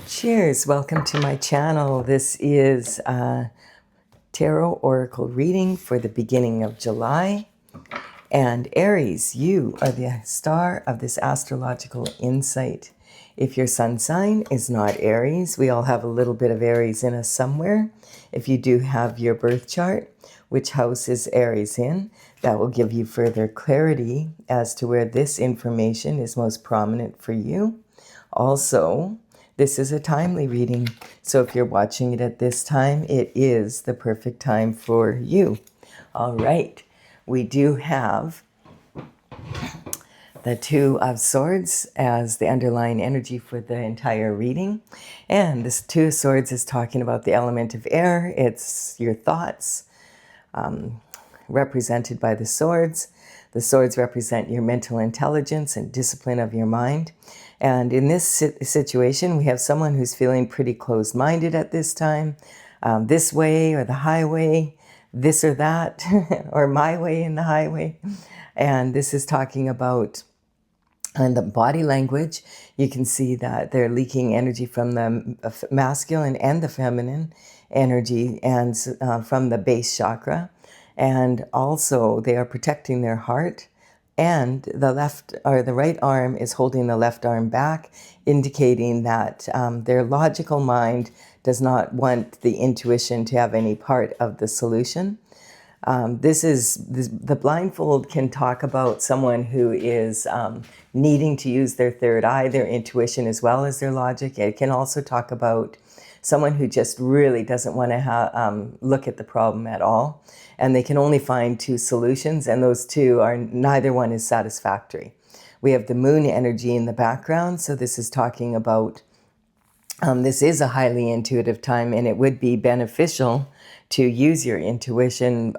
Cheers, welcome to my channel. This is a tarot oracle reading for the beginning of July. And Aries, you are the star of this astrological insight. If your sun sign is not Aries, we all have a little bit of Aries in us somewhere. If you do have your birth chart, which house is Aries in, that will give you further clarity as to where this information is most prominent for you. Also, this is a timely reading, so if you're watching it at this time, it is the perfect time for you. All right, we do have the Two of Swords as the underlying energy for the entire reading. And this Two of Swords is talking about the element of air. It's your thoughts, represented by the swords. The swords represent your mental intelligence and discipline of your mind. And in this situation, we have someone who's feeling pretty closed-minded at this time. This way or the highway, this or that, or my way and the highway. And this is talking about the body language. You can see that they're leaking energy from the masculine and the feminine energy and from the base chakra. And also they are protecting their heart, and the left or the right arm is holding the left arm back, indicating that their logical mind does not want the intuition to have any part of the solution. The blindfold can talk about someone who is needing to use their third eye, their intuition, as well as their logic. It can also talk about someone who just really doesn't want to look at the problem at all. And they can only find two solutions, and those two are, neither one is satisfactory. We have the moon energy in the background, so this is talking about, this is a highly intuitive time, and it would be beneficial to use your intuition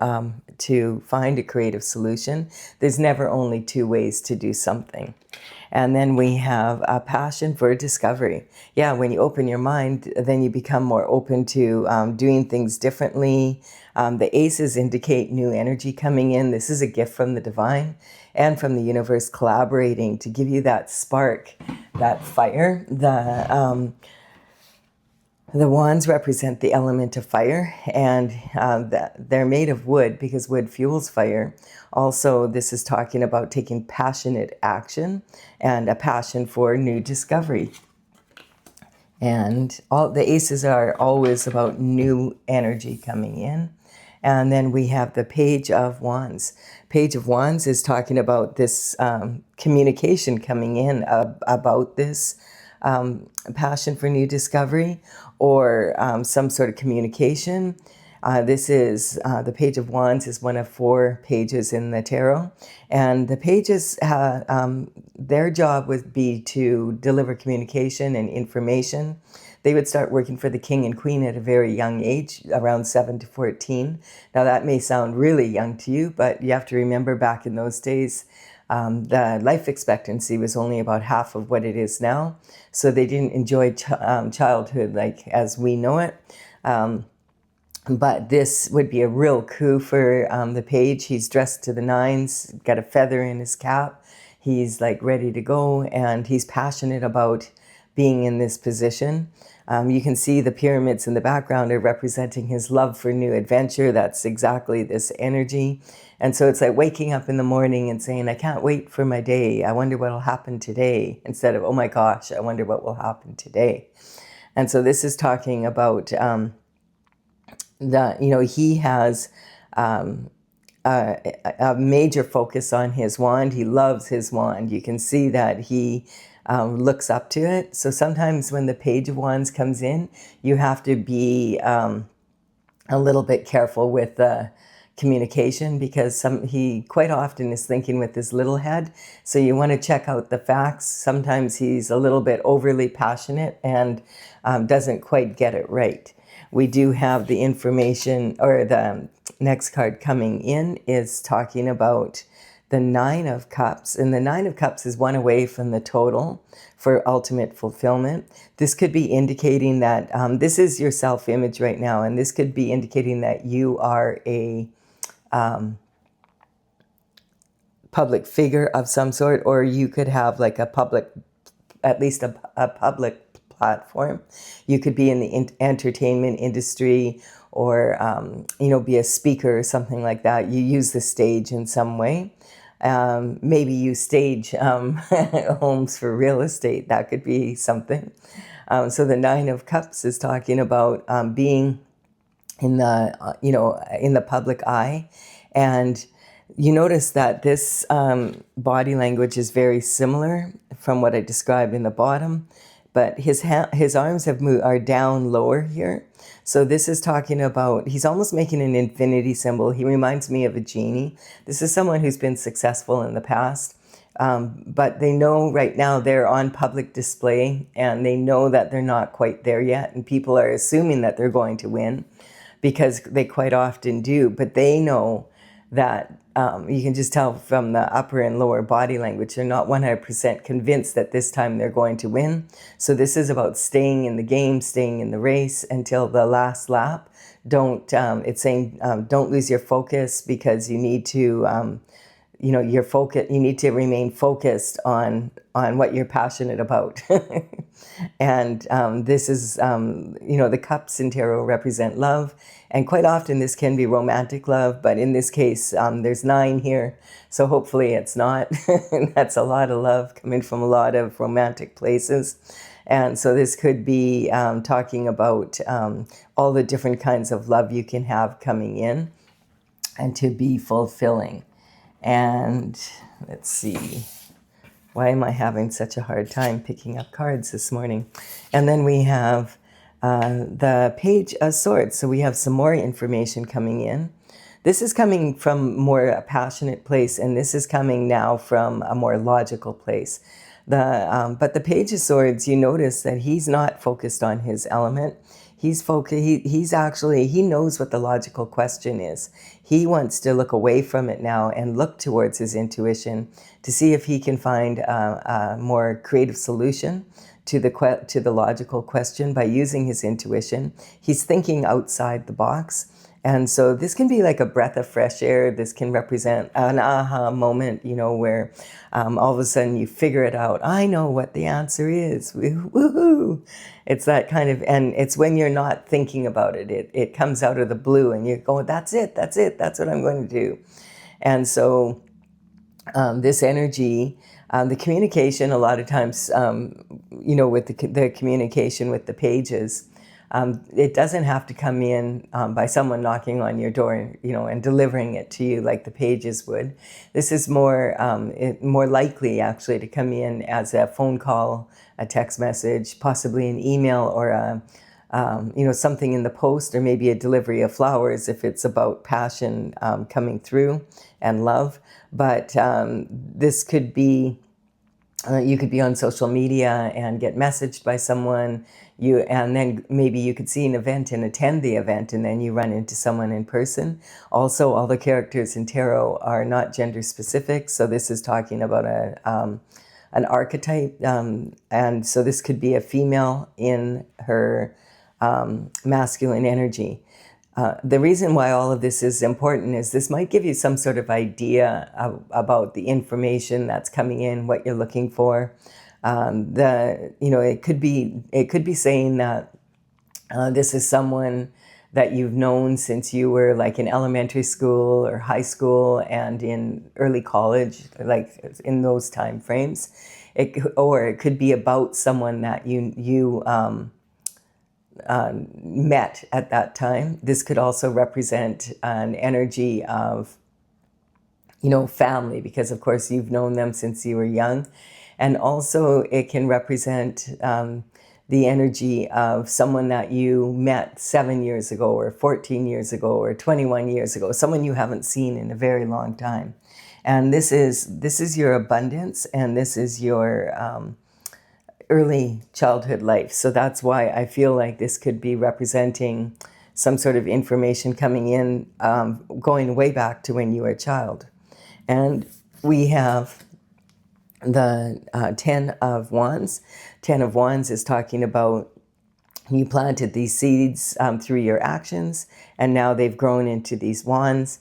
to find a creative solution. There's never only two ways to do something. And then we have a passion for discovery. Yeah, when you open your mind, then you become more open to doing things differently. The aces indicate new energy coming in. This is a gift from the divine and from the universe collaborating to give you that spark, that fire. The wands represent the element of fire, and they're made of wood because wood fuels fire. Also, this is talking about taking passionate action and a passion for new discovery. And all the aces are always about new energy coming in. And then we have the Page of Wands. Page of Wands is talking about this communication coming in about this passion for new discovery, or some sort of communication. This is the Page of Wands is one of 4 pages in the tarot, and the pages, their job would be to deliver communication and information. They would start working for the king and queen at a very young age, around 7 to 14. Now that may sound really young to you, but you have to remember back in those days, the life expectancy was only about half of what it is now. So they didn't enjoy childhood like as we know it. But this would be a real coup for the page. He's dressed to the nines, got a feather in his cap. He's like ready to go, and he's passionate about being in this position. You can see the pyramids in the background are representing his love for new adventure. That's exactly this energy. And so it's like waking up in the morning and saying, I can't wait for my day. I wonder what will happen today. Instead of, oh my gosh, I wonder what will happen today. And so this is talking about he has a major focus on his wand. He loves his wand. You can see that he looks up to it. So sometimes when the Page of Wands comes in, you have to be a little bit careful with the communication, because he quite often is thinking with his little head. So you want to check out the facts. Sometimes he's a little bit overly passionate and doesn't quite get it right. We do have the information, or the next card coming in is talking about the Nine of Cups. And the Nine of Cups is one away from the total for ultimate fulfillment. This could be indicating that this is your self-image right now. And this could be indicating that you are a public figure of some sort, or you could have like a public, at least a public platform. You could be in the entertainment industry, or be a speaker or something like that. You use the stage in some way. Maybe you stage homes for real estate. That could be something. So the Nine of Cups is talking about being in the in the public eye. And you notice that this body language is very similar from what I described in the bottom, but his arms are down lower here. So this is talking about, he's almost making an infinity symbol. He reminds me of a genie. This is someone who's been successful in the past, but they know right now they're on public display, and they know that they're not quite there yet, and people are assuming that they're going to win, because they quite often do, but they know that you can just tell from the upper and lower body language, they're not 100% convinced that this time they're going to win. So this is about staying in the game, staying in the race until the last lap. It's saying don't lose your focus, because you need to, you need to remain focused on what you're passionate about. And this is, the cups in tarot represent love. And quite often this can be romantic love, but in this case, there's 9 here. So hopefully it's not. That's a lot of love coming from a lot of romantic places. And so this could be talking about all the different kinds of love you can have coming in and to be fulfilling. And let's see. Why am I having such a hard time picking up cards this morning? And then we have the Page of Swords. So we have some more information coming in. This is coming from more a passionate place, and this is coming now from a more logical place. But the Page of Swords, you notice that he's not focused on his element. He knows what the logical question is. He wants to look away from it now and look towards his intuition to see if he can find a more creative solution to the logical question by using his intuition. He's thinking outside the box. And so this can be like a breath of fresh air. This can represent an aha moment, where all of a sudden you figure it out. I know what the answer is. Woohoo! It's that kind of, and it's when you're not thinking about it. It comes out of the blue, and you're going, that's it, that's what I'm going to do. And so this energy, the communication, a lot of times, with the communication with the pages, it doesn't have to come in by someone knocking on your door, and delivering it to you like the pages would. This is more likely actually to come in as a phone call, a text message, possibly an email, or something in the post, or maybe a delivery of flowers if it's about passion coming through and love. But this could be, you could be on social media and get messaged by someone, and then maybe you could see an event and attend the event, and then you run into someone in person. Also, all the characters in tarot are not gender specific, so this is talking about an archetype, and so this could be a female in her masculine energy. The reason why all of this is important is this might give you some sort of idea about the information that's coming in, what you're looking for. It could be saying that this is someone that you've known since you were like in elementary school or high school and in early college, like in those time frames. Or it could be about someone that you met at that time. This could also represent an energy of, family, because of course you've known them since you were young. And also it can represent the energy of someone that you met 7 years ago or 14 years ago or 21 years ago, someone you haven't seen in a very long time. And this is your abundance, and this is your early childhood life. So that's why I feel like this could be representing some sort of information coming in, going way back to when you were a child. And we have the 10 of Wands. 10 of Wands is talking about you planted these seeds through your actions, and now they've grown into these wands,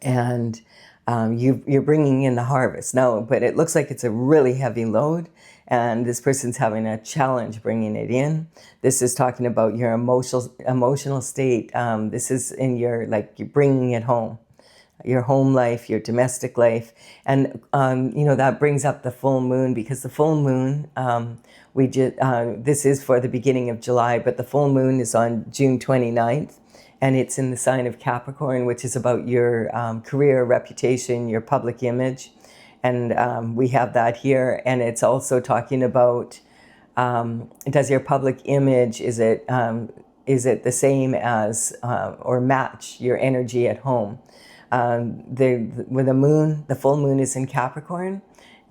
and you're bringing in the harvest. Now, but it looks like it's a really heavy load, and this person's having a challenge bringing it in. This is talking about your emotional state. This is in your, like, you're bringing it home, your home life, your domestic life. And, that brings up the full moon, because the full moon, this is for the beginning of July, but the full moon is on June 29th. And it's in the sign of Capricorn, which is about your career, reputation, your public image. And we have that here. And it's also talking about, does your public image, is it the same as or match your energy at home? With the moon, the full moon is in Capricorn.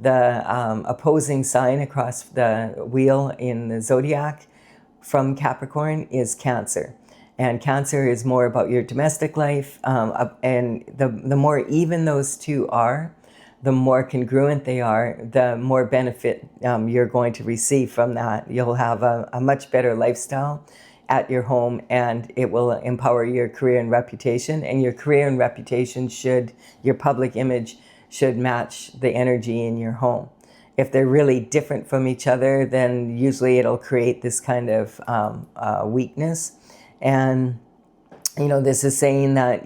The opposing sign across the wheel in the zodiac from Capricorn is Cancer. And Cancer is more about your domestic life. And the more even those two are, the more congruent they are, the more benefit you're going to receive from that. You'll have a much better lifestyle at your home, and it will empower your career and reputation. And your career and reputation your public image should match the energy in your home. If they're really different from each other, then usually it'll create this kind of weakness. And, this is saying that,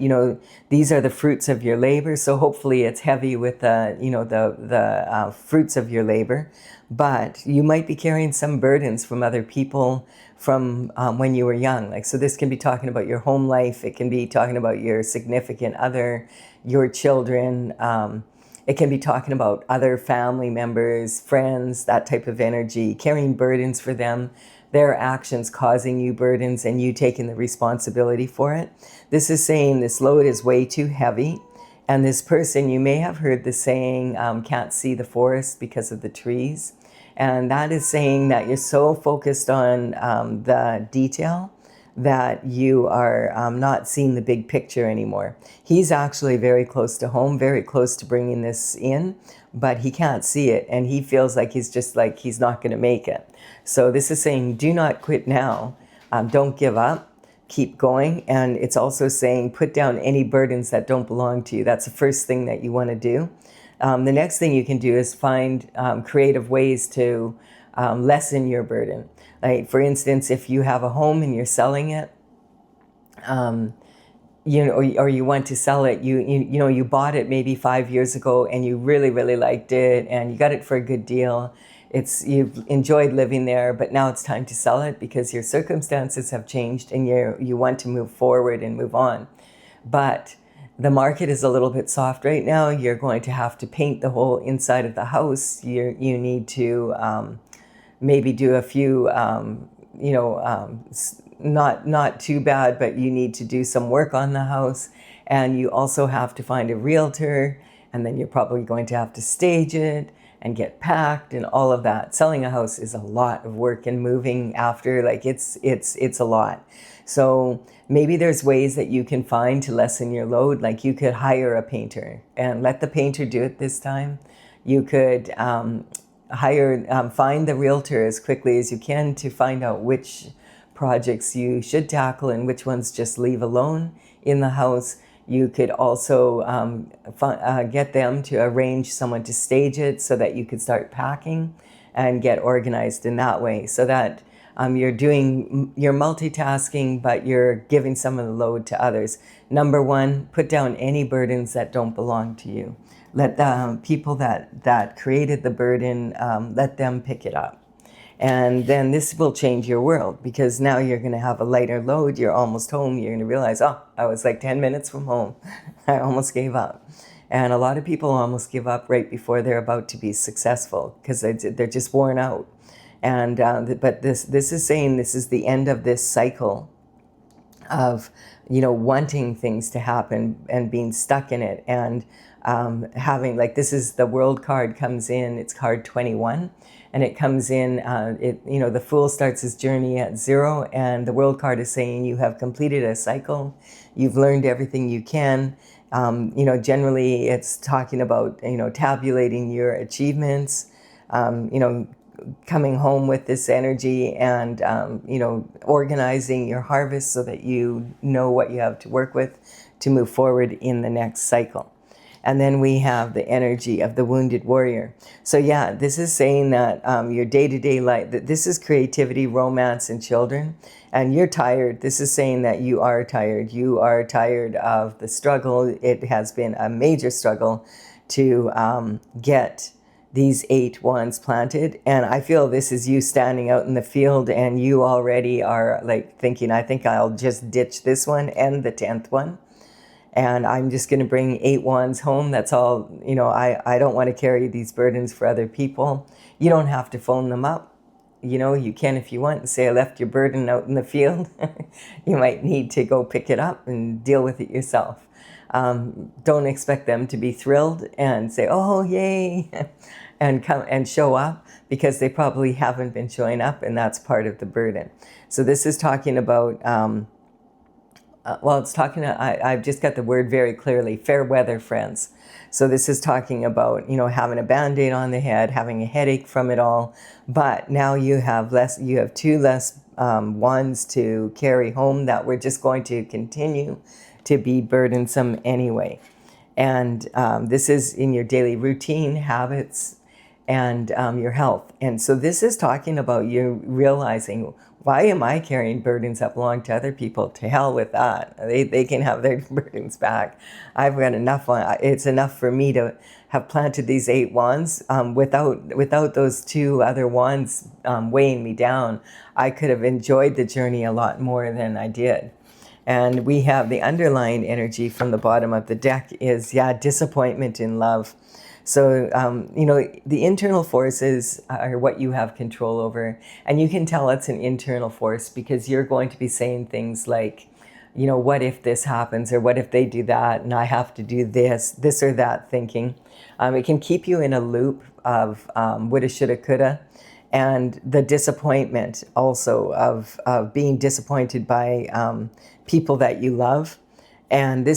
these are the fruits of your labor. So hopefully it's heavy with the fruits of your labor. But you might be carrying some burdens from other people from when you were young. Like, so this can be talking about your home life. It can be talking about your significant other, your children. It can be talking about other family members, friends, that type of energy, carrying burdens for them, their actions causing you burdens, and you taking the responsibility for it. This is saying this load is way too heavy. And this person, you may have heard the saying, can't see the forest because of the trees. And that is saying that you're so focused on the detail that you are not seeing the big picture anymore. He's actually very close to home, very close to bringing this in, but he can't see it. And he feels like he's not going to make it. So this is saying, do not quit now. Don't give up. Keep going. And it's also saying, put down any burdens that don't belong to you. That's the first thing that you want to do. The next thing you can do is find creative ways to lessen your burden. Like, for instance, if you have a home and you're selling it, or you want to sell it, you bought it maybe 5 years ago and you really, really liked it and you got it for a good deal. You've enjoyed living there, but now it's time to sell it because your circumstances have changed and you want to move forward and move on. But the market is a little bit soft right now. You're going to have to paint the whole inside of the house. You need to maybe do a few, not too bad, but you need to do some work on the house. And you also have to find a realtor, and then you're probably going to have to stage it and get packed and all of that. Selling a house is a lot of work, and moving after, like, it's a lot. So maybe there's ways that you can find to lessen your load. Like, you could hire a painter and let the painter do it this time. You could find the realtor as quickly as you can to find out which projects you should tackle and which ones just leave alone in the house. You could also get them to arrange someone to stage it so that you could start packing and get organized in that way, so that you're multitasking, but you're giving some of the load to others. Number one, put down any burdens that don't belong to you. Let the people that created the burden, let them pick it up. And then this will change your world, because now you're going to have a lighter load. You're almost home. You're going to realize, oh, I was like 10 minutes from home. I almost gave up. And a lot of people almost give up right before they're about to be successful because they're just worn out. And but this is saying this is the end of this cycle of, wanting things to happen and being stuck in it, and having, like, this is the World card comes in. It's card 21. And it comes in, the Fool starts his journey at 0, and the World card is saying you have completed a cycle. You've learned everything you can. Generally it's talking about, tabulating your achievements, coming home with this energy and, organizing your harvest so that you know what you have to work with to move forward in the next cycle. And then we have the energy of the wounded warrior. So yeah, this is saying that your day-to-day life, that this is creativity, romance, and children. And you're tired. This is saying that you are tired. You are tired of the struggle. It has been a major struggle to get these 8 wands planted. And I feel this is you standing out in the field, and you already are like thinking, I think I'll just ditch this one and the 10th one. And I'm just going to bring 8 wands home. That's all, I don't want to carry these burdens for other people. You don't have to phone them up. You can if you want and say, I left your burden out in the field. You might need to go pick it up and deal with it yourself. Don't expect them to be thrilled and say, oh, yay, and come and show up, because they probably haven't been showing up, and that's part of the burden. So this is talking about, I've just got the word very clearly, fair weather friends. So this is talking about, having a Band-Aid on the head, having a headache from it all, but now you have 2 less wands to carry home that we're just going to continue to be burdensome anyway. And this is in your daily routine, habits, and your health. And so this is talking about you realizing, why am I carrying burdens that belong to other people? To hell with that. They can have their burdens back. I've got enough. It's enough for me to have planted these 8 wands. Without those 2 other wands weighing me down, I could have enjoyed the journey a lot more than I did. And we have the underlying energy from the bottom of the deck is, disappointment in love. So, the internal forces are what you have control over. And you can tell it's an internal force because you're going to be saying things like, what if this happens, or what if they do that, and I have to do this or that thinking. It can keep you in a loop of woulda, shoulda, coulda. And the disappointment also of being disappointed by people that you love. And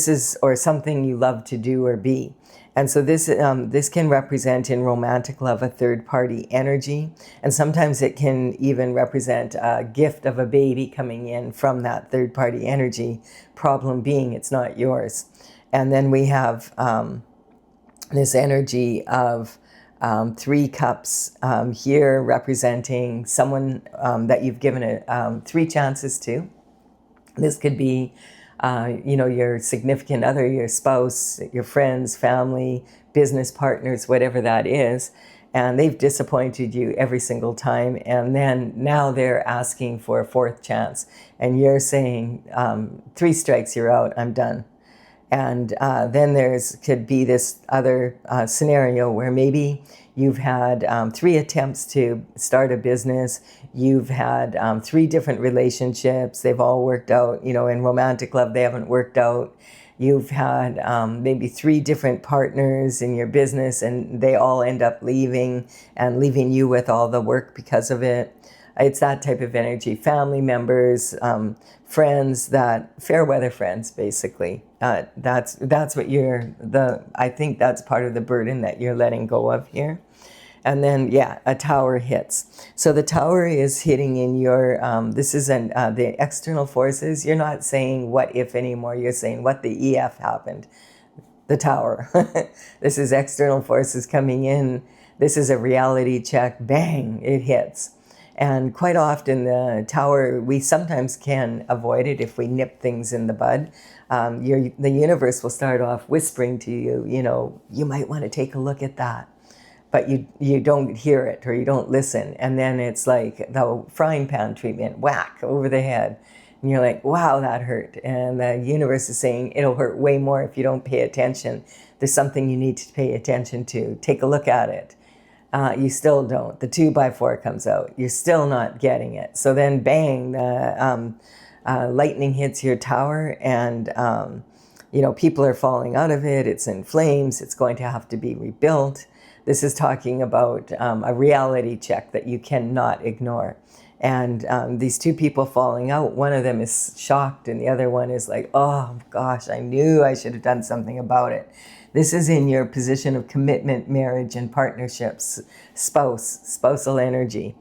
or something you love to do or be. And so this can represent in romantic love a third-party energy. And sometimes it can even represent a gift of a baby coming in from that third-party energy, problem being it's not yours. And then we have this energy of 3 cups here, representing someone that you've given 3 chances to. This could be your significant other, your spouse, your friends, family, business partners, whatever that is. And they've disappointed you every single time. And then now they're asking for a 4th chance. And you're saying, 3 strikes, you're out, I'm done. And then could be this other scenario where maybe you've had 3 attempts to start a business. You've had 3 different relationships. They've all worked out. In romantic love, they haven't worked out. You've had maybe 3 different partners in your business, and they all end up leaving you with all the work because of it. It's that type of energy. Family members, friends, fair weather friends, basically. That's what I think that's part of the burden that you're letting go of here. And then, a tower hits. So the tower is hitting in your, this is the external forces. You're not saying what if anymore. You're saying what the EF happened. The tower. This is external forces coming in. This is a reality check. Bang, it hits. And quite often the tower, we sometimes can avoid it if we nip things in the bud. The universe will start off whispering to you, you might want to take a look at that. But you don't hear it, or you don't listen. And then it's like the frying pan treatment, whack, over the head. And you're like, wow, that hurt. And the universe is saying it'll hurt way more if you don't pay attention. There's something you need to pay attention to. Take a look at it. You still don't. The 2x4 comes out. You're still not getting it. So then bang, the lightning hits your tower, and people are falling out of it. It's in flames. It's going to have to be rebuilt. This is talking about a reality check that you cannot ignore. And these 2 people falling out, one of them is shocked and the other one is like, oh gosh, I knew I should have done something about it. This is in your position of commitment, marriage, and partnerships, spousal energy,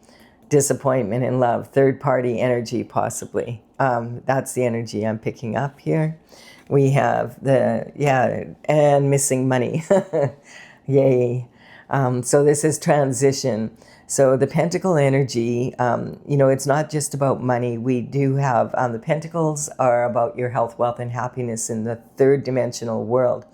disappointment in love, third-party energy possibly. That's the energy I'm picking up here. We have and missing money. Yay. So this is transition. So the pentacle energy, it's not just about money. We do have, the pentacles are about your health, wealth, and happiness in the third dimensional world.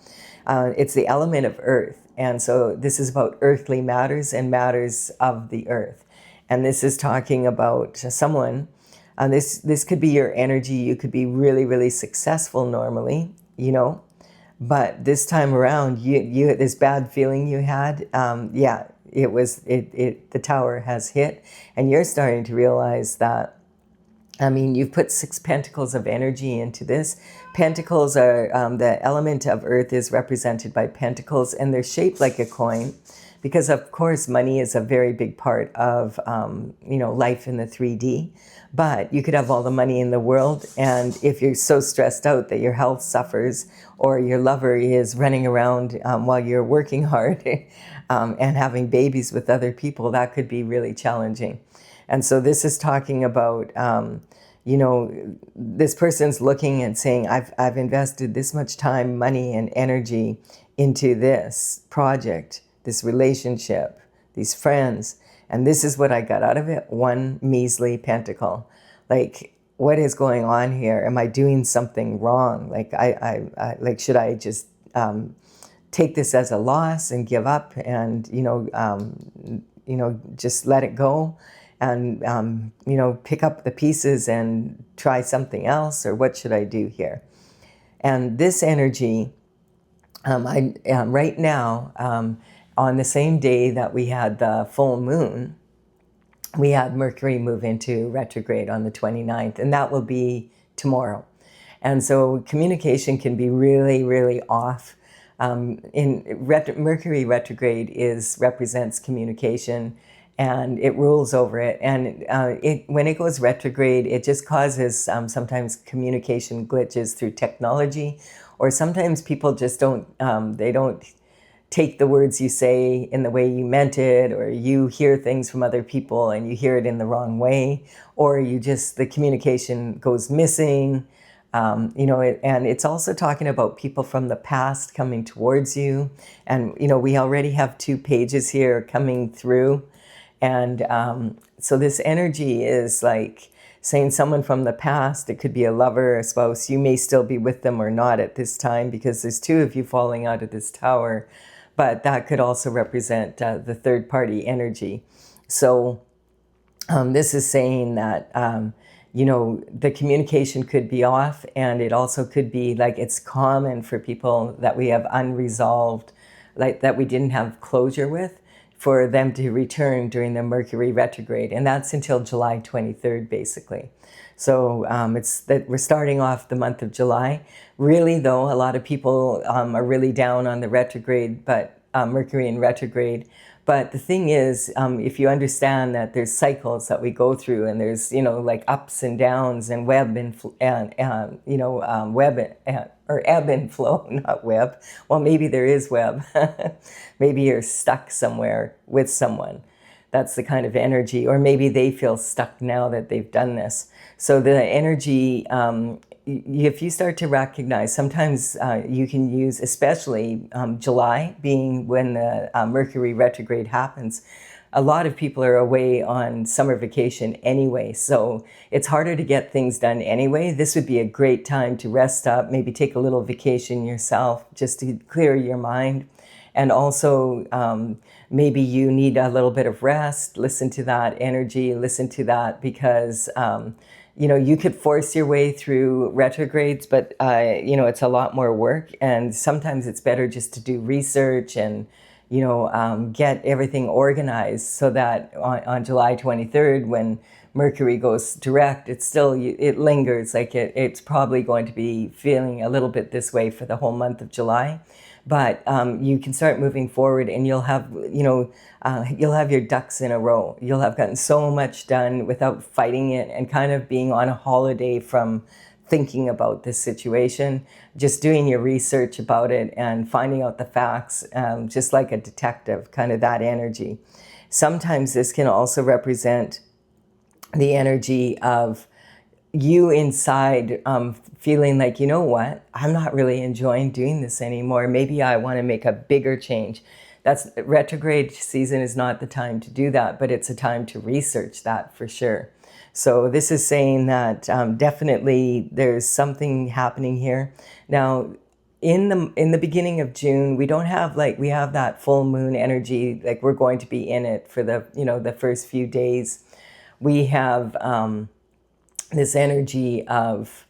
It's the element of earth. And so this is about earthly matters and matters of the earth. And this is talking about someone, this could be your energy. You could be really, really successful normally, but this time around, you this bad feeling you had, the tower has hit, and you're starting to realize that. You've put 6 pentacles of energy into this. Pentacles are, the element of earth is represented by pentacles, and they're shaped like a coin because, of course, money is a very big part of, life in the 3D. But you could have all the money in the world, and if you're so stressed out that your health suffers or your lover is running around while you're working hard and having babies with other people, that could be really challenging. And so this is talking about, this person's looking and saying, I've invested this much time, money, and energy into this project, this relationship, these friends, and this is what I got out of it, 1 measly pentacle. Like, what is going on here? Am I doing something wrong? Like, should I just take this as a loss and give up and, just let it go and, pick up the pieces and try something else? Or what should I do here? And this energy, right now, on the same day that we had the full moon, we had Mercury move into retrograde on the 29th, and that will be tomorrow. And so communication can be really, really off. Mercury retrograde represents communication, and it rules over it. And when it goes retrograde, it just causes sometimes communication glitches through technology, or sometimes people just don't take the words you say in the way you meant it, or you hear things from other people and you hear it in the wrong way, or the communication goes missing. And it's also talking about people from the past coming towards you. And, we already have 2 pages here coming through. And so this energy is like saying someone from the past. It could be a lover, a spouse. You may still be with them or not at this time because there's 2 of you falling out of this tower. But that could also represent the third party energy. So this is saying that, the communication could be off, and it also could be like it's common for people that we have unresolved, like that we didn't have closure with, for them to return during the Mercury retrograde. And that's until July 23rd, basically. So it's that we're starting off the month of July. Really, though, a lot of people are really down on the retrograde, but Mercury in retrograde. But the thing is, if you understand that there's cycles that we go through, and there's like ups and downs, and ebb and ebb and flow, not web. Well, maybe there is web. Maybe you're stuck somewhere with someone. That's the kind of energy. Or maybe they feel stuck now that they've done this. So the energy, if you start to recognize, sometimes you can use, especially July being when the Mercury retrograde happens, a lot of people are away on summer vacation anyway, so it's harder to get things done anyway. This would be a great time to rest up, maybe take a little vacation yourself just to clear your mind. And also, maybe you need a little bit of rest. Listen to that energy, listen to that, because you could force your way through retrogrades, but it's a lot more work, and sometimes it's better just to do research and get everything organized, so that on July 23rd, when Mercury goes direct, it lingers. Like it's probably going to be feeling a little bit this way for the whole month of July. But you can start moving forward, and you'll have your ducks in a row. You'll have gotten so much done without fighting it, and kind of being on a holiday from thinking about this situation, just doing your research about it and finding out the facts, just like a detective, kind of that energy. Sometimes this can also represent the energy of you inside feeling like, you know what, I'm not really enjoying doing this anymore. Maybe I want to make a bigger change. That's retrograde season is not the time to do that, but it's a time to research that for sure. So this is saying that definitely there's something happening here. Now, in the beginning of June, we don't have we have that full moon energy, like we're going to be in it for the, the first few days. We have this energy of,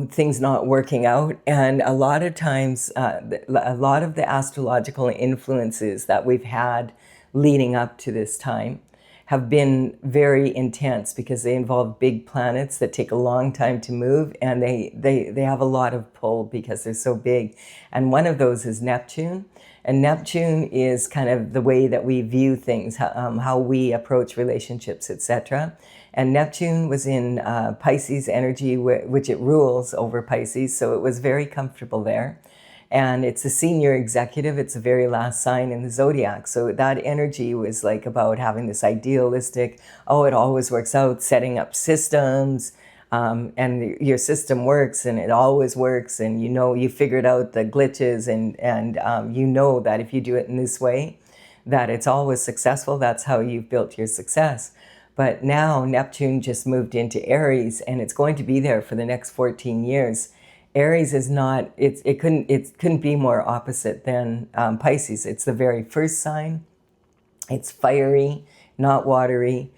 things not working out. And a lot of times, a lot of the astrological influences that we've had leading up to this time have been very intense because they involve big planets that take a long time to move, and they have a lot of pull because they're so big. And one of those is Neptune. And Neptune is kind of the way that we view things, how we approach relationships, etc. And Neptune was in Pisces energy, which it rules over Pisces, so it was very comfortable there. And it's a senior executive. It's the very last sign in the zodiac. So that energy was like about having this idealistic, oh, it always works out, setting up systems, and your system works and it always works. And you figured out the glitches and you know that if you do it in this way, that it's always successful. That's how you've built your success. But now Neptune just moved into Aries, and it's going to be there for the next 14 years. Aries is not, it couldn't be more opposite than Pisces. It's the very first sign. It's fiery, not watery.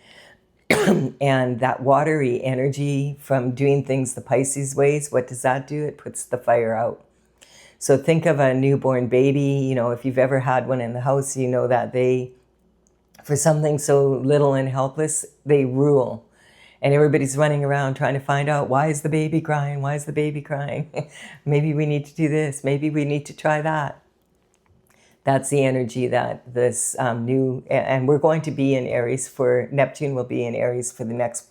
And that watery energy from doing things the Pisces ways, what does that do? It puts the fire out. So think of a newborn baby. If you've ever had one in the house, you know that for something so little and helpless, they rule. And everybody's running around trying to find out, why is the baby crying? Why is the baby crying? Maybe we need to do this. Maybe we need to try that. That's the energy that this and we're going to be in Aries Neptune will be in Aries for the next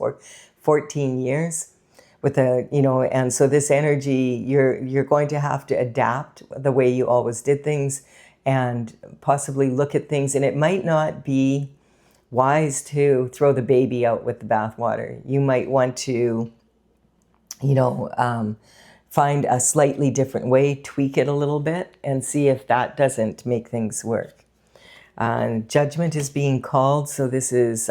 14 years. And so this energy, you're going to have to adapt the way you always did things and possibly look at things. And it might not be wise to throw the baby out with the bathwater. You might want to, find a slightly different way, tweak it a little bit, and see if that doesn't make things work. Judgment is being called. So this is,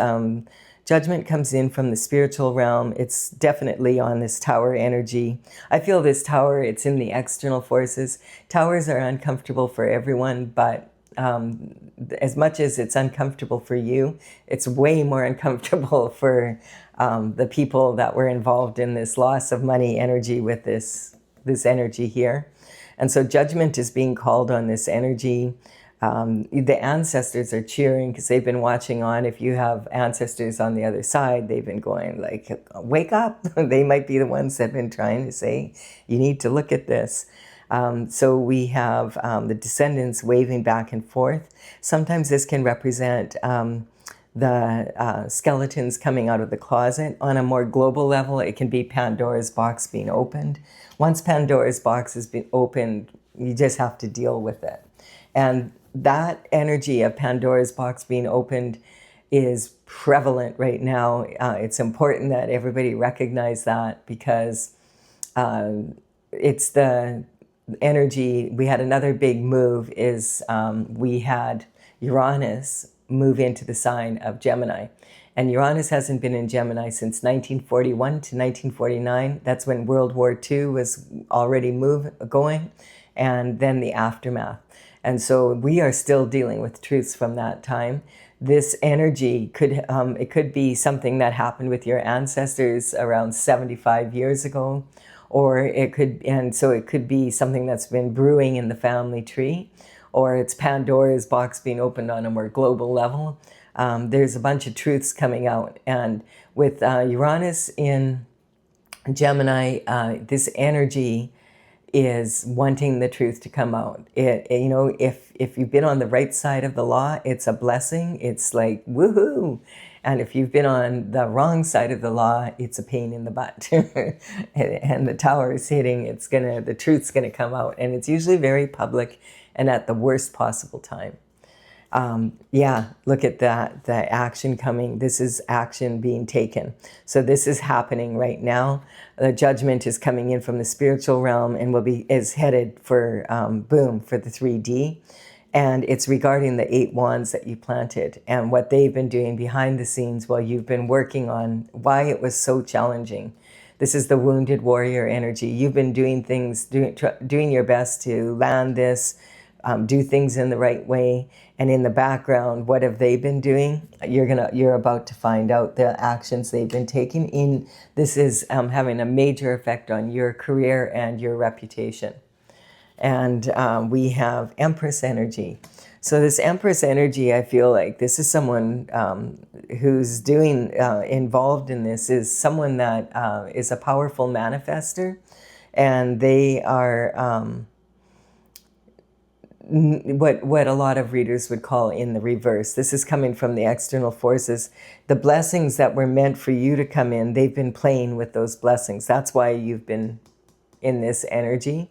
judgment comes in from the spiritual realm. It's definitely on this tower energy. I feel this tower, it's in the external forces. Towers are uncomfortable for everyone, but as much as it's uncomfortable for you, it's way more uncomfortable for the people that were involved in this loss of money energy with this energy here. And so judgment is being called on this energy. The ancestors are cheering because they've been watching on. If you have ancestors on the other side, they've been going like, wake up. They might be the ones that have been trying to say, you need to look at this. So we have the descendants waving back and forth. Sometimes this can represent the skeletons coming out of the closet. On a more global level, it can be Pandora's box being opened. Once Pandora's box has been opened, you just have to deal with it. And that energy of Pandora's box being opened is prevalent right now. It's important that everybody recognize that because it's the energy. We had another big move is we had Uranus move into the sign of Gemini. And Uranus hasn't been in Gemini since 1941 to 1949. That's when World War II was already going, and then the aftermath. And so we are still dealing with truths from that time. This energy it could be something that happened with your ancestors around 75 years ago, or it could be something that's been brewing in the family tree, or it's Pandora's box being opened on a more global level. There's a bunch of truths coming out. And with Uranus in Gemini, this energy is wanting the truth to come out. If you've been on the right side of the law, it's a blessing. It's like, woohoo. And if you've been on the wrong side of the law, it's a pain in the butt. and the tower is hitting, the truth's gonna come out. And it's usually very public and at the worst possible time. Yeah, look at that, the action coming. This is action being taken. So this is happening right now. The judgment is coming in from the spiritual realm and is headed for, boom, for the 3D. And it's regarding the 8 wands that you planted and what they've been doing behind the scenes while you've been working on why it was so challenging. This is the wounded warrior energy. You've been doing things, doing your best to land this, do things in the right way. And in the background, what have they been doing? You're about to find out the actions they've been taking. This is having a major effect on your career and your reputation. And we have Empress energy. So this Empress energy, I feel like this is someone who's involved in this, is someone that is a powerful manifester, and they are what a lot of readers would call in the reverse. This is coming from the external forces. The blessings that were meant for you to come in, they've been playing with those blessings. That's why you've been in this energy.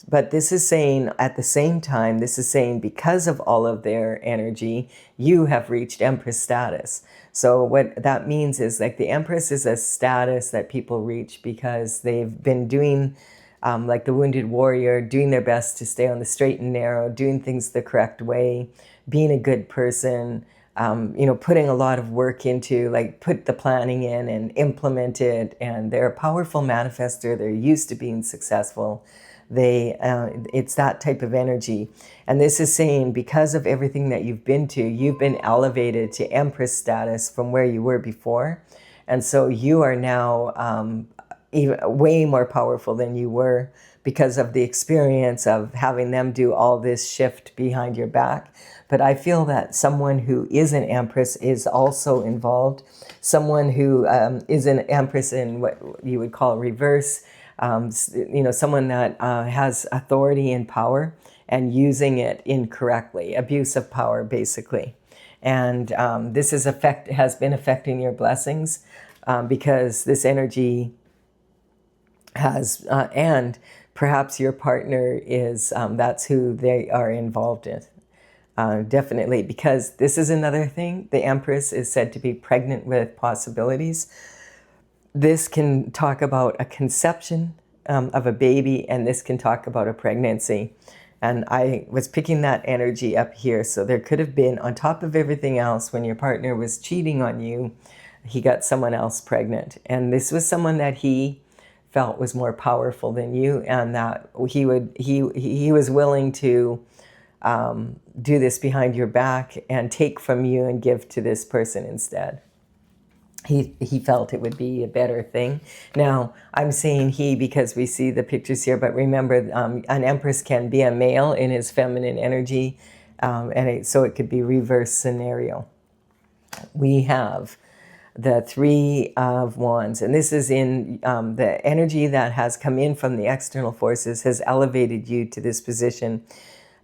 But this is saying, at the same time, this is saying because of all of their energy, you have reached Empress status. So what that means is, like, the Empress is a status that people reach because they've been doing, like the wounded warrior, doing their best to stay on the straight and narrow, doing things the correct way, being a good person, putting a lot of work into, like, put the planning in and implement it. And they're a powerful manifester. They're used to being successful. It's that type of energy. And this is saying because of everything that you've been to, you've been elevated to Empress status from where you were before. And so you are now even way more powerful than you were because of the experience of having them do all this shift behind your back. But I feel that someone who is an Empress is also involved. Someone who is an Empress in what you would call reverse, someone that has authority and power and using it incorrectly, abuse of power, basically. And this has been affecting your blessings because this energy has, and perhaps your partner is, that's who they are involved in. Definitely, because this is another thing. The Empress is said to be pregnant with possibilities. This can talk about a conception of a baby, and this can talk about a pregnancy. And I was picking that energy up here. So there could have been, on top of everything else, when your partner was cheating on you, he got someone else pregnant. And this was someone that he felt was more powerful than you, and that he was willing to do this behind your back and take from you and give to this person instead. He felt it would be a better thing. Now, I'm saying he because we see the pictures here, but remember, an Empress can be a male in his feminine energy, so it could be reverse scenario. We have the 3 of Wands, and this is in the energy that has come in from the external forces has elevated you to this position.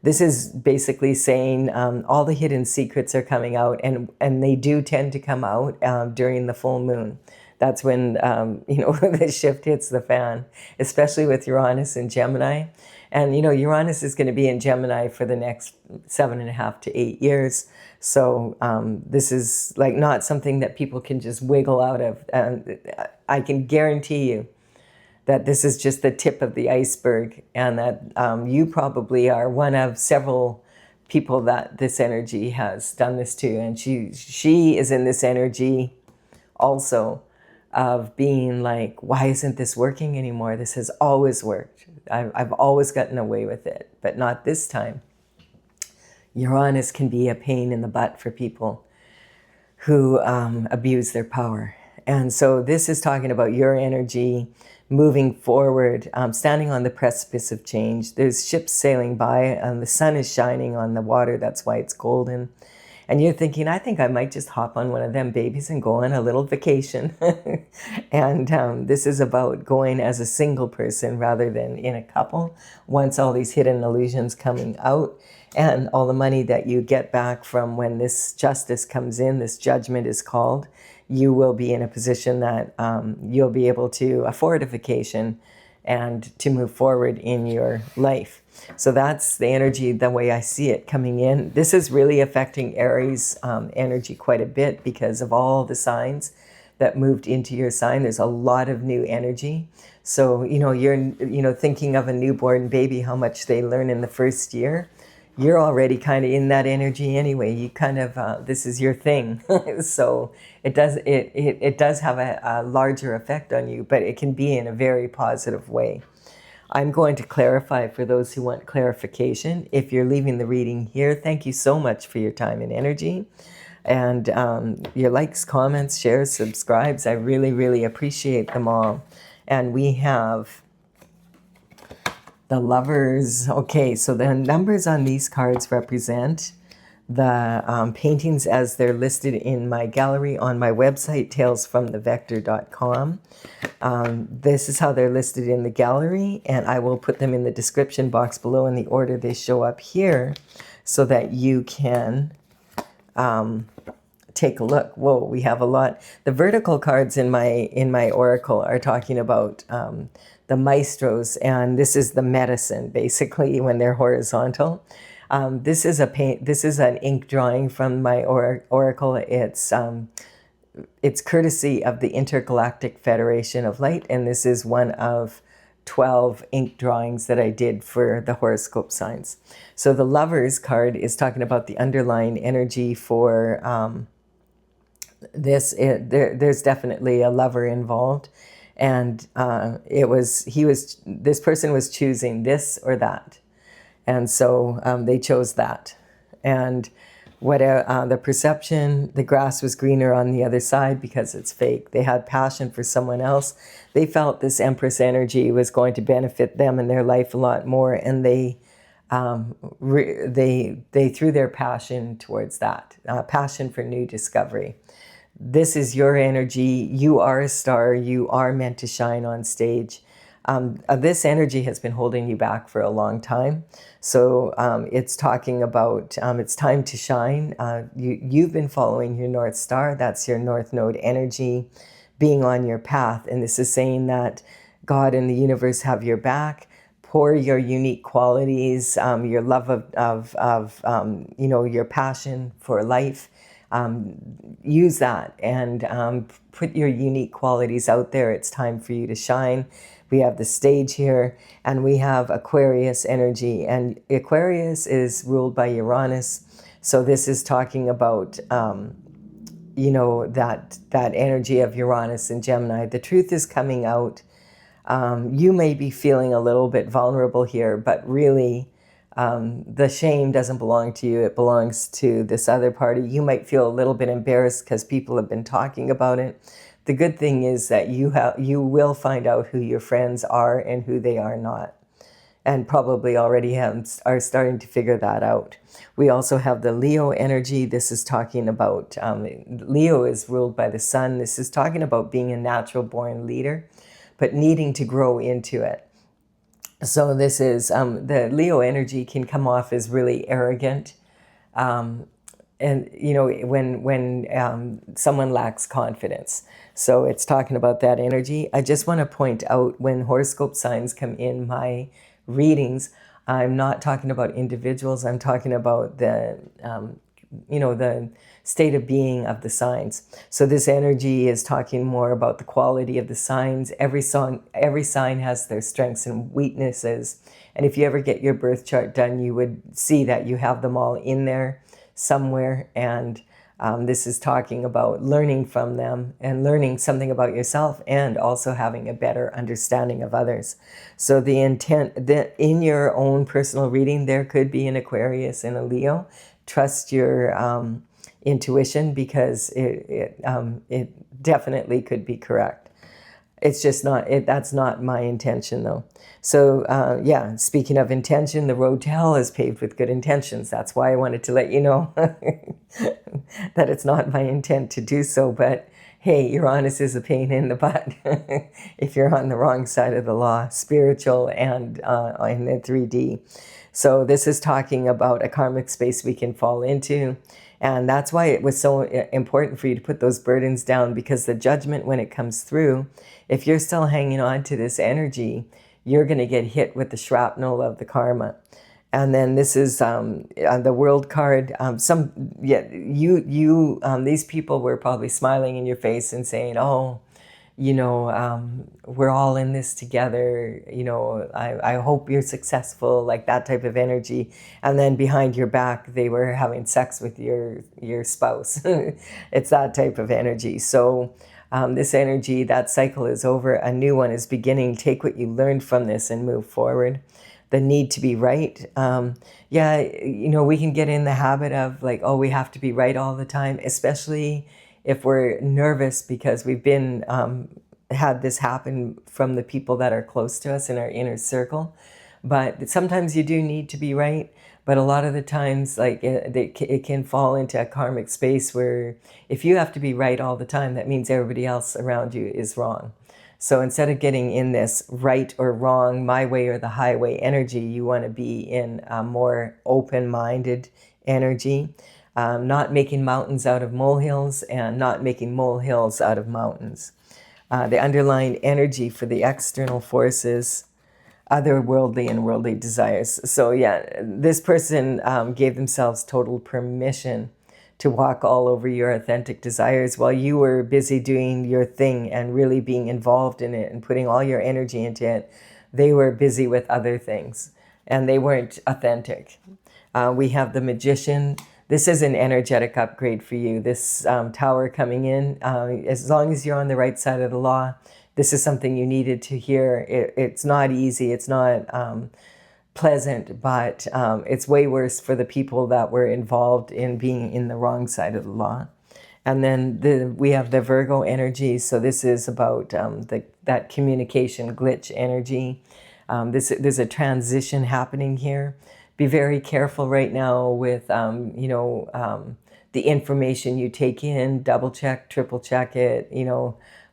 This is basically saying all the hidden secrets are coming out, and they do tend to come out during the full moon. That's when, the shift hits the fan, especially with Uranus and Gemini. And, Uranus is going to be in Gemini for the next 7.5 to 8 years. So this is like not something that people can just wiggle out of. I can guarantee you that this is just the tip of the iceberg, and that you probably are one of several people that this energy has done this to. And she is in this energy also of being like, why isn't this working anymore? This has always worked. I've always gotten away with it, but not this time. Uranus can be a pain in the butt for people who abuse their power. And so this is talking about your energy moving forward, standing on the precipice of change. There's ships sailing by, and the sun is shining on the water. That's why it's golden. And you're thinking, I think I might just hop on one of them babies and go on a little vacation. And this is about going as a single person rather than in a couple. Once all these hidden illusions coming out, and all the money that you get back from when this justice comes in, this judgment is called, you will be in a position that you'll be able to afford a vacation and to move forward in your life. So that's the energy, the way I see it coming in. This is really affecting Aries energy quite a bit because of all the signs that moved into your sign. There's a lot of new energy. So, you're thinking of a newborn baby, how much they learn in the first year. You're already kind of in that energy anyway. You kind of, this is your thing. So it does have a larger effect on you, but it can be in a very positive way. I'm going to clarify for those who want clarification. If you're leaving the reading here, thank you so much for your time and energy. And your likes, comments, shares, subscribes. I really, really appreciate them all. And we have the Lovers. Okay, so the numbers on these cards represent the paintings as they're listed in my gallery on my website, talesfromthevector.com. This is how they're listed in the gallery, and I will put them in the description box below in the order they show up here so that you can take a look. Whoa, we have a lot. The vertical cards in my oracle are talking about the maestros, and this is the medicine, basically, when they're horizontal. This is an ink drawing from my oracle. It's courtesy of the Intergalactic Federation of Light, and this is one of 12 ink drawings that I did for the horoscope signs. So the Lovers card is talking about the underlying energy for this. There's definitely a lover involved, and this person was choosing this or that. And so they chose that. And the perception, the grass was greener on the other side because it's fake. They had passion for someone else. They felt this Empress energy was going to benefit them in their life a lot more. And they threw their passion towards that, passion for new discovery. This is your energy. You are a star. You are meant to shine on stage. This energy has been holding you back for a long time. So it's talking about it's time to shine. You've been following your North Star. That's your North Node energy being on your path. And this is saying that God and the universe have your back. Pour your unique qualities, your love of your passion for life. Use that and put your unique qualities out there. It's time for you to shine. We have the stage here, and we have Aquarius energy, and Aquarius is ruled by Uranus. So this is talking about, that energy of Uranus and Gemini. The truth is coming out. You may be feeling a little bit vulnerable here, but really, the shame doesn't belong to you. It belongs to this other party. You might feel a little bit embarrassed because people have been talking about it. The good thing is that you will find out who your friends are and who they are not, and probably already are starting to figure that out. We also have the Leo energy. This is talking about, Leo is ruled by the sun. This is talking about being a natural born leader, but needing to grow into it. So this is, the Leo energy can come off as really arrogant. And, when someone lacks confidence. So it's talking about that energy. I just want to point out, when horoscope signs come in my readings, I'm not talking about individuals. I'm talking about the state of being of the signs. So this energy is talking more about the quality of the signs. Every sign has their strengths and weaknesses. And if you ever get your birth chart done, you would see that you have them all in there somewhere. And this is talking about learning from them and learning something about yourself, and also having a better understanding of others. So the intent that in your own personal reading, there could be an Aquarius and a Leo. Trust your intuition, because it definitely could be correct. It's just not, that's not my intention though. So speaking of intention, the road to hell is paved with good intentions. That's why I wanted to let you know that it's not my intent to do so. But hey, Uranus is a pain in the butt if you're on the wrong side of the law, spiritual and in the 3D. So this is talking about a karmic space we can fall into. And that's why it was so important for you to put those burdens down, because the judgment, when it comes through, if you're still hanging on to this energy, you're going to get hit with the shrapnel of the karma. And then this is the World card. These people were probably smiling in your face and saying, "Oh, we're all in this together. I hope you're successful," like that type of energy. And then behind your back, they were having sex with your spouse. It's that type of energy. So this energy, that cycle is over. A new one is beginning. Take what you learned from this and move forward. The need to be right. We can get in the habit of like, oh, we have to be right all the time, especially if we're nervous because we've been had this happen from the people that are close to us in our inner circle. But sometimes you do need to be right. But a lot of the times, like it can fall into a karmic space where if you have to be right all the time, that means everybody else around you is wrong. So instead of getting in this right or wrong, my way or the highway energy, you want to be in a more open-minded energy, not making mountains out of molehills and not making molehills out of mountains. The underlying energy for the external forces, otherworldly and worldly desires. So yeah, this person gave themselves total permission to walk all over your authentic desires while you were busy doing your thing and really being involved in it and putting all your energy into it. They were busy with other things and they weren't authentic. We have the Magician. This is an energetic upgrade for you. This tower coming in, as long as you're on the right side of the law, this is something you needed to hear. It's not easy. It's not pleasant, but it's way worse for the people that were involved in being in the wrong side of the law. And then we have the Virgo energy. So this is about that communication glitch energy. There's a transition happening here. Be very careful right now with the information you take in. Double check, triple check it.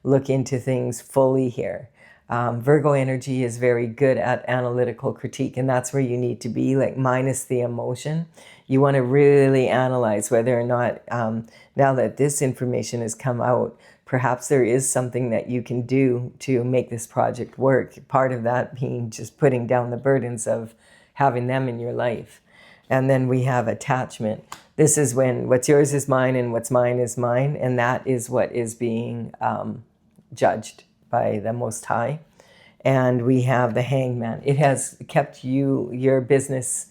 Look into things fully here. Virgo energy is very good at analytical critique, and that's where you need to be, like minus the emotion. You want to really analyze whether or not, now that this information has come out, perhaps there is something that you can do to make this project work. Part of that being just putting down the burdens of having them in your life. And then we have attachment. This is when what's yours is mine and what's mine is mine, and that is what is being judged by the Most High. And we have the Hangman. It has kept your business,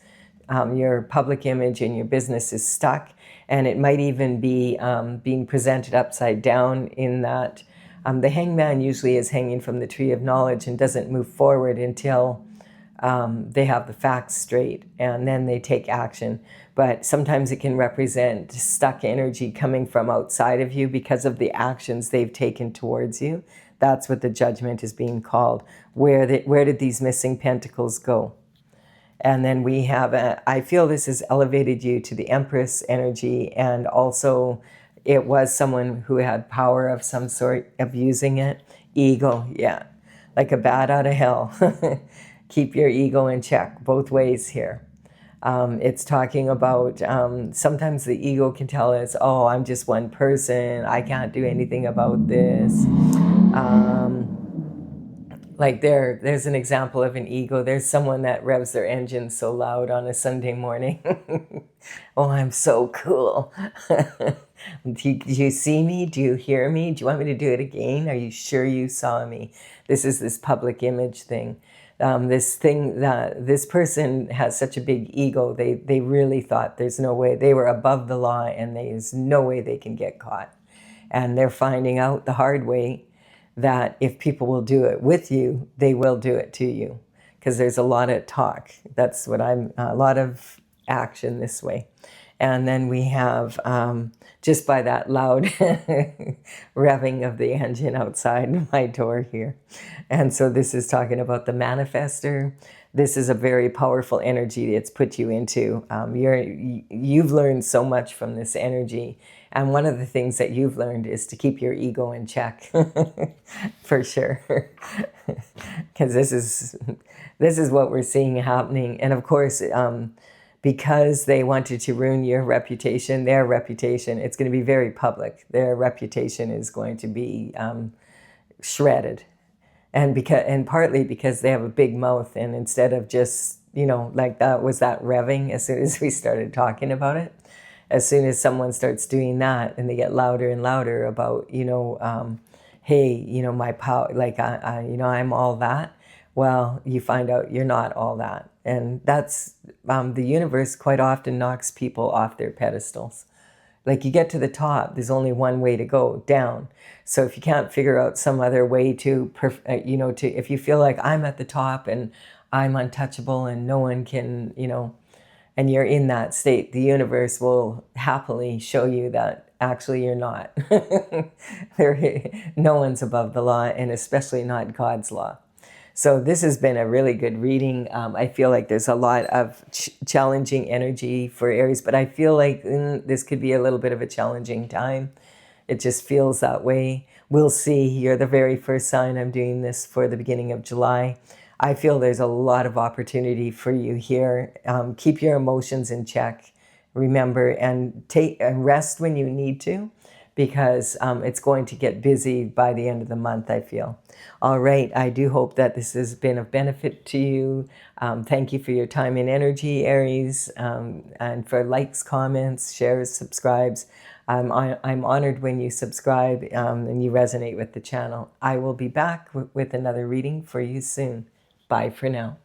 your public image and your business is stuck. And it might even be being presented upside down in that the Hangman usually is hanging from the tree of knowledge and doesn't move forward until they have the facts straight and then they take action. But sometimes it can represent stuck energy coming from outside of you because of the actions they've taken towards you. That's what the judgment is being called. Where did these missing pentacles go? And then we have, I feel this has elevated you to the Empress energy, and also it was someone who had power of some sort abusing it. Ego, yeah, like a bat out of hell. Keep your ego in check, both ways here. It's talking about sometimes the ego can tell us, oh, I'm just one person. I can't do anything about this. Like there's an example of an ego. There's someone that revs their engine so loud on a Sunday morning. Oh, I'm so cool. Do you see me? Do you hear me? Do you want me to do it again? Are you sure you saw me? This is this public image thing. This thing that this person has such a big ego. They really thought there's no way. They were above the law and there's no way they can get caught. And they're finding out the hard way that if people will do it with you, they will do it to you. Because there's a lot of talk. That's what a lot of action this way. And then we have, just by that loud revving of the engine outside my door here. And so this is talking about the manifester. This is a very powerful energy it's put you into. You've learned so much from this energy. And one of the things that you've learned is to keep your ego in check, for sure. Because this is what we're seeing happening. And of course, because they wanted to ruin your reputation, their reputation, it's going to be very public. Their reputation is going to be shredded. and partly because they have a big mouth, and instead of just, like that revving as soon as we started talking about it. As soon as someone starts doing that and they get louder and louder about, hey, my power, like, I'm all that. Well, you find out you're not all that. And that's, the universe quite often knocks people off their pedestals. Like, you get to the top, there's only one way to go, down. So if you can't figure out some other way to, if you feel like I'm at the top and I'm untouchable and no one can, and you're in that state, the universe will happily show you that actually you're not. No one's above the law, and especially not God's law. So this has been a really good reading. I feel like there's a lot of challenging energy for Aries, but I feel like this could be a little bit of a challenging time. It just feels that way. We'll see. You're the very first sign. I'm doing this for the beginning of July. I feel there's a lot of opportunity for you here. Keep your emotions in check. Remember, and take and rest when you need to, because it's going to get busy by the end of the month, I feel. All right, I do hope that this has been of benefit to you. Thank you for your time and energy, Aries, and for likes, comments, shares, subscribes. I'm honored when you subscribe and you resonate with the channel. I will be back with another reading for you soon. Bye for now.